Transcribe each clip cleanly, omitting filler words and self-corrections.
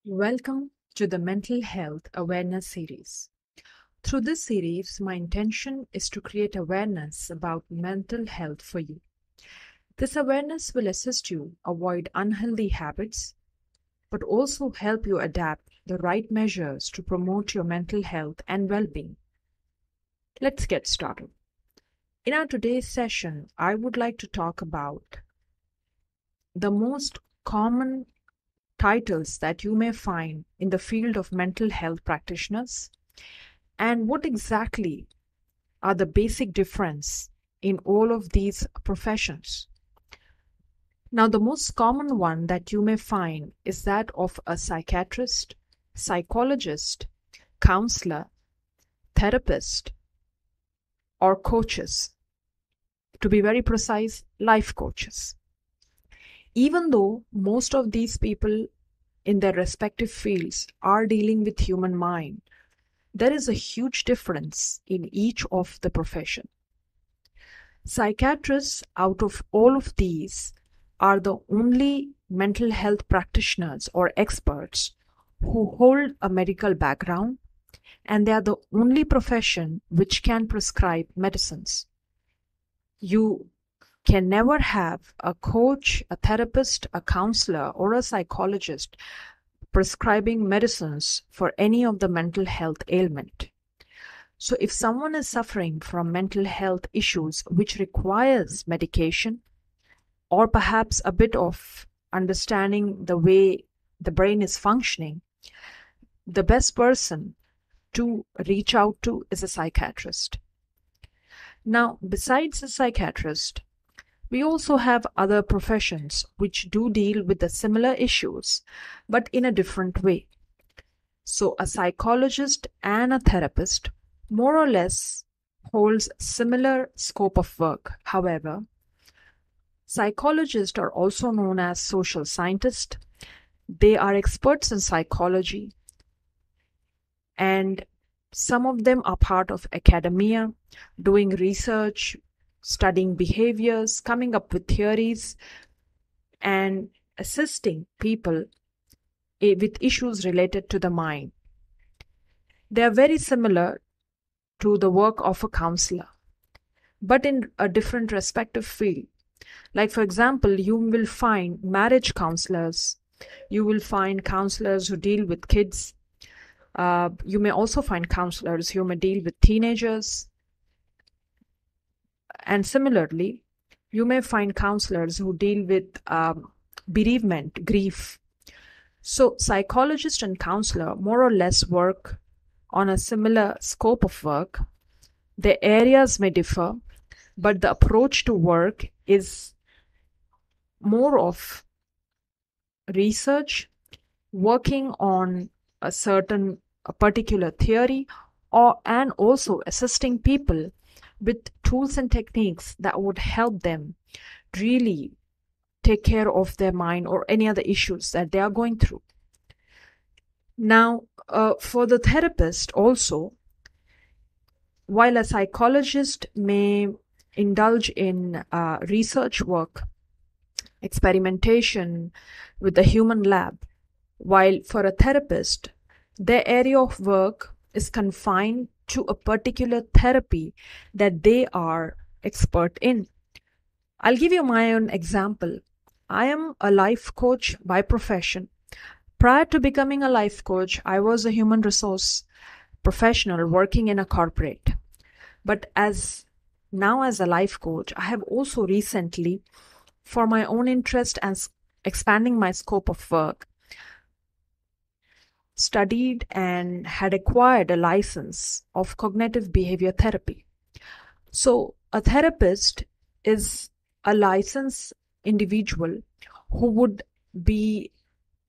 Welcome to the Mental Health Awareness Series. Through this series, my intention is to create awareness about mental health for you. This awareness will assist you avoid unhealthy habits, but also help you adapt the right measures to promote your mental health and well being. Let's get started. In our today's session, I would like to talk about the most common titles that you may find in the field of mental health practitioners and what exactly are the basic difference in all of these professions. Now, the most common one that you may find is that of a psychiatrist, psychologist, counselor, therapist, or coaches. To be very precise, life coaches. Even though most of these people in their respective fields are dealing with human mind, there is a huge difference in each of the profession. Psychiatrists out of all of these are the only mental health practitioners or experts who hold a medical background, and they are the only profession which can prescribe medicines. You can never have a coach, a therapist, a counselor, or a psychologist prescribing medicines for any of the mental health ailment. So if someone is suffering from mental health issues which requires medication or perhaps a bit of understanding the way the brain is functioning, the best person to reach out to is a psychiatrist. Now, besides a psychiatrist, we also have other professions which do deal with the similar issues, but in a different way. So a psychologist and a therapist more or less holds similar scope of work. However, psychologists are also known as social scientists. They are experts in psychology, and some of them are part of academia, doing research, studying behaviors, coming up with theories, and assisting people with issues related to the mind. They are very similar to the work of a counselor, but in a different respective field. Like, for example, you will find marriage counselors, you will find counselors who deal with kids, you may also find counselors who may deal with teenagers. And similarly, you may find counselors who deal with bereavement, grief. So psychologist and counselor more or less work on a similar scope of work. The areas may differ, but the approach to work is more of research, working on a particular theory, and also assisting people with tools and techniques that would help them really take care of their mind or any other issues that they are going through. Now, for the therapist also, while a psychologist may indulge in research work, experimentation with the human lab, while for a therapist, their area of work is confined to a particular therapy that they are expert in. I'll give you my own example. I am a life coach by profession. Prior to becoming a life coach, I was a human resource professional working in a corporate. But as a life coach, I have also recently, for my own interest and expanding my scope of work, studied and had acquired a license of cognitive behavior therapy. So a therapist is a licensed individual who would be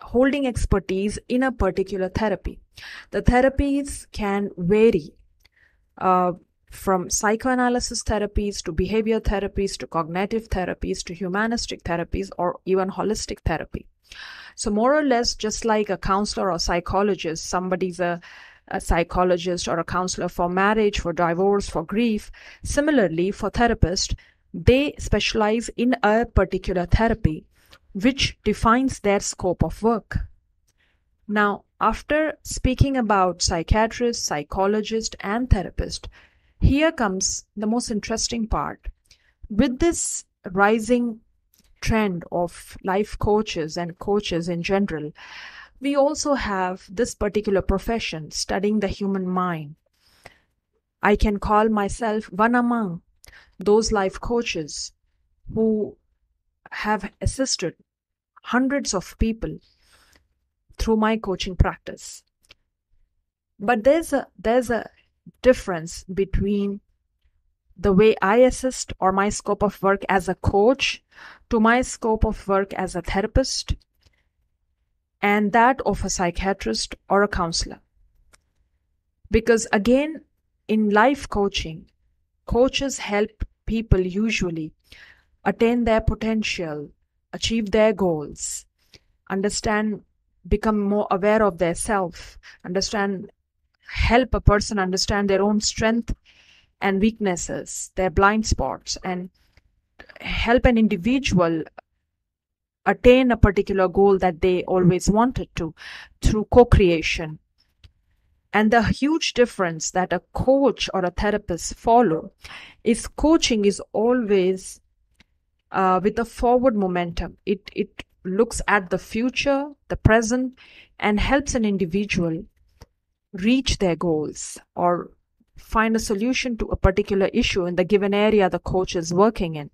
holding expertise in a particular therapy. The therapies can vary from psychoanalysis therapies to behavior therapies to cognitive therapies to humanistic therapies or even holistic therapy. So more or less, just like a counselor or psychologist, somebody's a psychologist or a counselor for marriage, for divorce, for grief. Similarly, for therapists, they specialize in a particular therapy which defines their scope of work. Now, after speaking about psychiatrists, psychologists, and therapists, here comes the most interesting part. With this rising trend of life coaches and coaches in general, we also have this particular profession studying the human mind. I can call myself one among those life coaches who have assisted hundreds of people through my coaching practice. But there's a difference between the way I assist or my scope of work as a coach to my scope of work as a therapist and that of a psychiatrist or a counselor. Because again, in life coaching, coaches help people usually attain their potential, achieve their goals, understand, become more aware of their self, help a person understand their own strength and weaknesses, their blind spots, and help an individual attain a particular goal that they always wanted to through co-creation. And the huge difference that a coach or a therapist follow is coaching is always with a forward momentum. It looks at the future, the present, and helps an individual reach their goals or find a solution to a particular issue in the given area the coach is working in.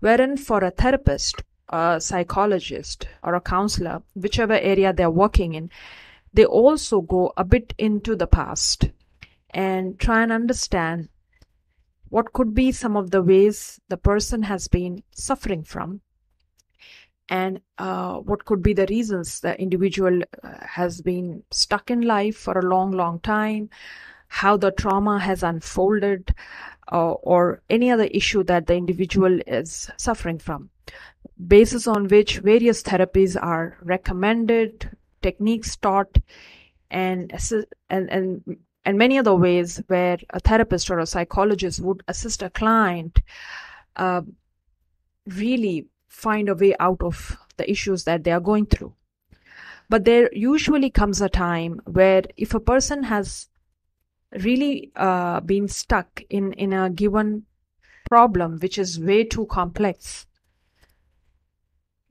Wherein for a therapist, a psychologist, or a counselor, whichever area they're working in, they also go a bit into the past and try and understand what could be some of the ways the person has been suffering from and what could be the reasons the individual has been stuck in life for a long time, how the trauma has unfolded, or any other issue that the individual is suffering from, basis on which various therapies are recommended, techniques taught, and many other ways where a therapist or a psychologist would assist a client really find a way out of the issues that they are going through. But there usually comes a time where if a person has really been stuck in a given problem which is way too complex,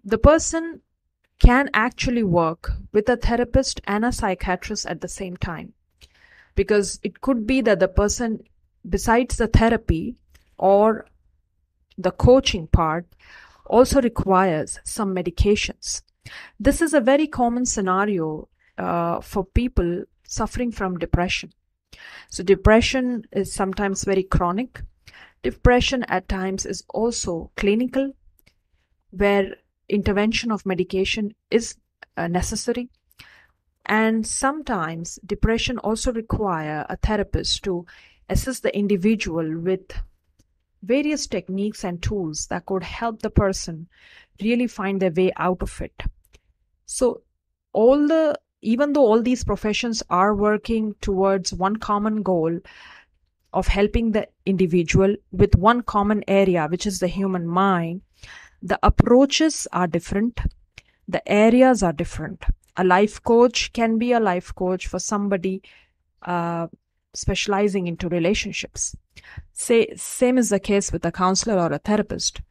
the person can actually work with a therapist and a psychiatrist at the same time. Because it could be that the person, besides the therapy or the coaching part, also requires some medications. This is a very common scenario for people suffering from depression. So depression is sometimes very chronic. Depression at times is also clinical, where intervention of medication is necessary. And sometimes depression also require a therapist to assist the individual with various techniques and tools that could help the person really find their way out of it. So even though all these professions are working towards one common goal of helping the individual with one common area, which is the human mind, the approaches are different, the areas are different. A life coach can be a life coach for somebody specializing into relationships. Same is the case with a counselor or a therapist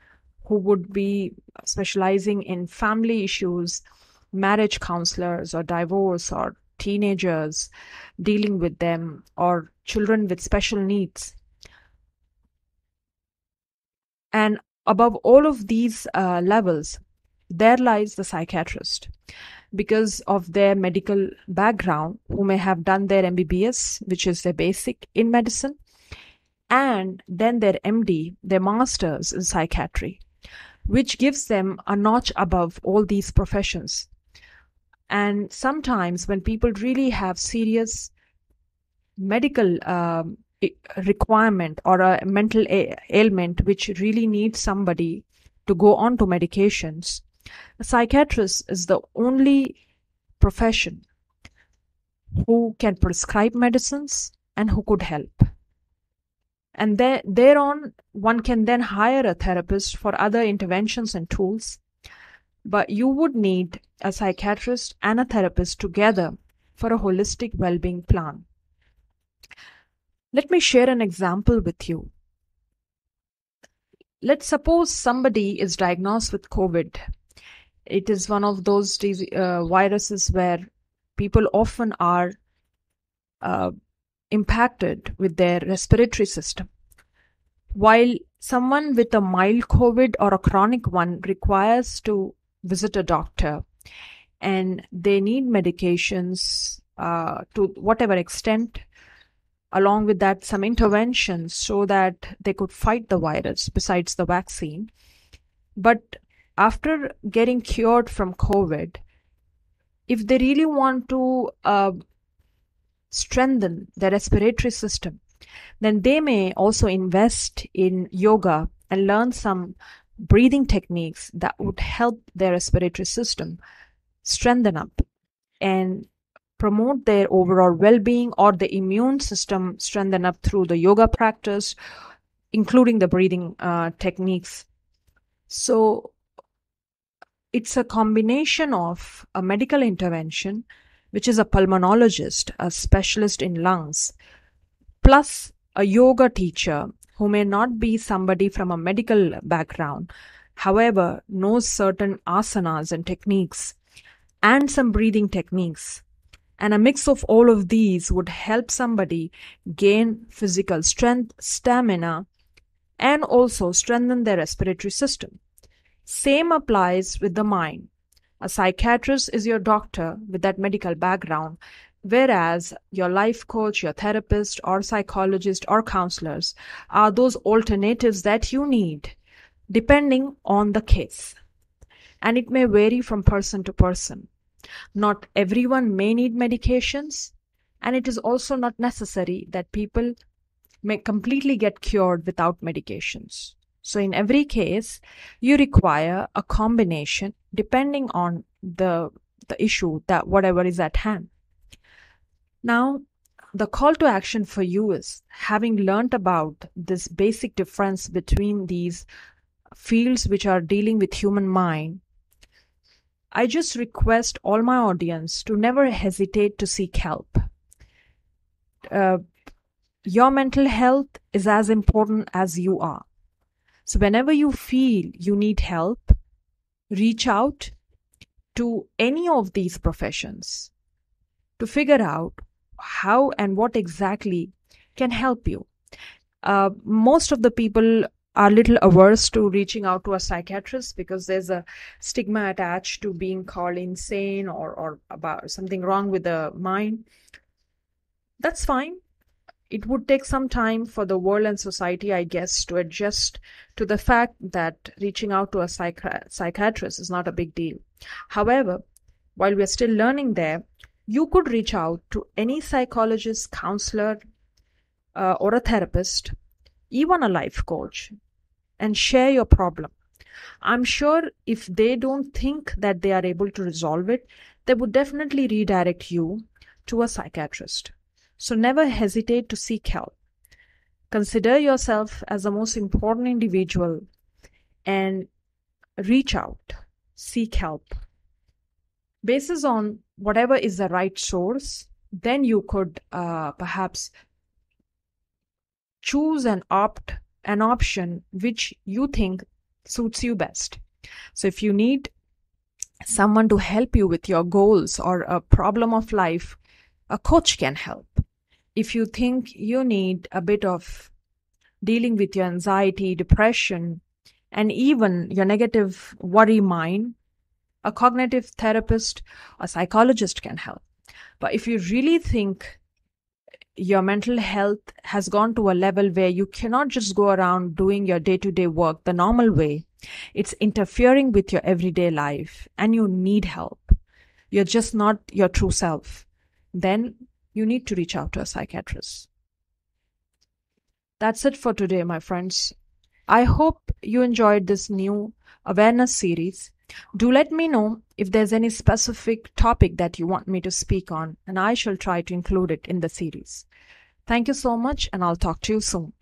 who would be specializing in family issues, marriage counselors or divorce or teenagers, dealing with them, or children with special needs. And above all of these levels, there lies the psychiatrist. Because of their medical background, who may have done their MBBS, which is their basic in medicine, and then their MD, their master's in psychiatry, which gives them a notch above all these professions. And sometimes when people really have serious medical requirement or a mental ailment which really needs somebody to go on to medications, a psychiatrist is the only profession who can prescribe medicines and who could help. And thereon, one can then hire a therapist for other interventions and tools. But you would need a psychiatrist, and a therapist together for a holistic well-being plan. Let me share an example with you. Let's suppose somebody is diagnosed with COVID. It is one of those viruses where people often are impacted with their respiratory system. While someone with a mild COVID or a chronic one requires to visit a doctor and they need medications to whatever extent, along with that some interventions so that they could fight the virus besides the vaccine. But after getting cured from COVID, if they really want to strengthen their respiratory system, then they may also invest in yoga and learn some breathing techniques that would help their respiratory system strengthen up and promote their overall well-being, or the immune system strengthen up through the yoga practice, including the breathing techniques. So it's a combination of a medical intervention, which is a pulmonologist, a specialist in lungs, plus a yoga teacher who may not be somebody from a medical background, however, knows certain asanas and techniques, and some breathing techniques. And a mix of all of these would help somebody gain physical strength, stamina, and also strengthen their respiratory system. Same applies with the mind. A psychiatrist is your doctor with that medical background, whereas your life coach, your therapist, or psychologist or counselors are those alternatives that you need depending on the case. And it may vary from person to person. Not everyone may need medications, and it is also not necessary that people may completely get cured without medications. So in every case, you require a combination depending on the issue, that whatever is at hand. Now, the call to action for you is, having learned about this basic difference between these fields which are dealing with human mind, I just request all my audience to never hesitate to seek help. Your mental health is as important as you are. So whenever you feel you need help, reach out to any of these professions to figure out how and what exactly can help you. Most of the people are a little averse to reaching out to a psychiatrist because there's a stigma attached to being called insane or about something wrong with the mind. That's fine. It would take some time for the world and society, I guess, to adjust to the fact that reaching out to a psychiatrist is not a big deal. However, while we're still learning there, you could reach out to any psychologist, counselor, or a therapist, even a life coach, and share your problem. I'm sure if they don't think that they are able to resolve it, they would definitely redirect you to a psychiatrist. So never hesitate to seek help. Consider yourself as the most important individual and reach out, seek help. Basis on whatever is the right source, then you could perhaps choose and opt an option which you think suits you best. So if you need someone to help you with your goals or a problem of life, a coach can help. If you think you need a bit of dealing with your anxiety, depression, and even your negative worry mind, a cognitive therapist, a psychologist can help. But if you really think your mental health has gone to a level where you cannot just go around doing your day-to-day work the normal way, it's interfering with your everyday life and you need help, you're just not your true self, then you need to reach out to a psychiatrist. That's it for today, my friends. I hope you enjoyed this new awareness series. Do let me know if there's any specific topic that you want me to speak on, and I shall try to include it in the series. Thank you so much, and I'll talk to you soon.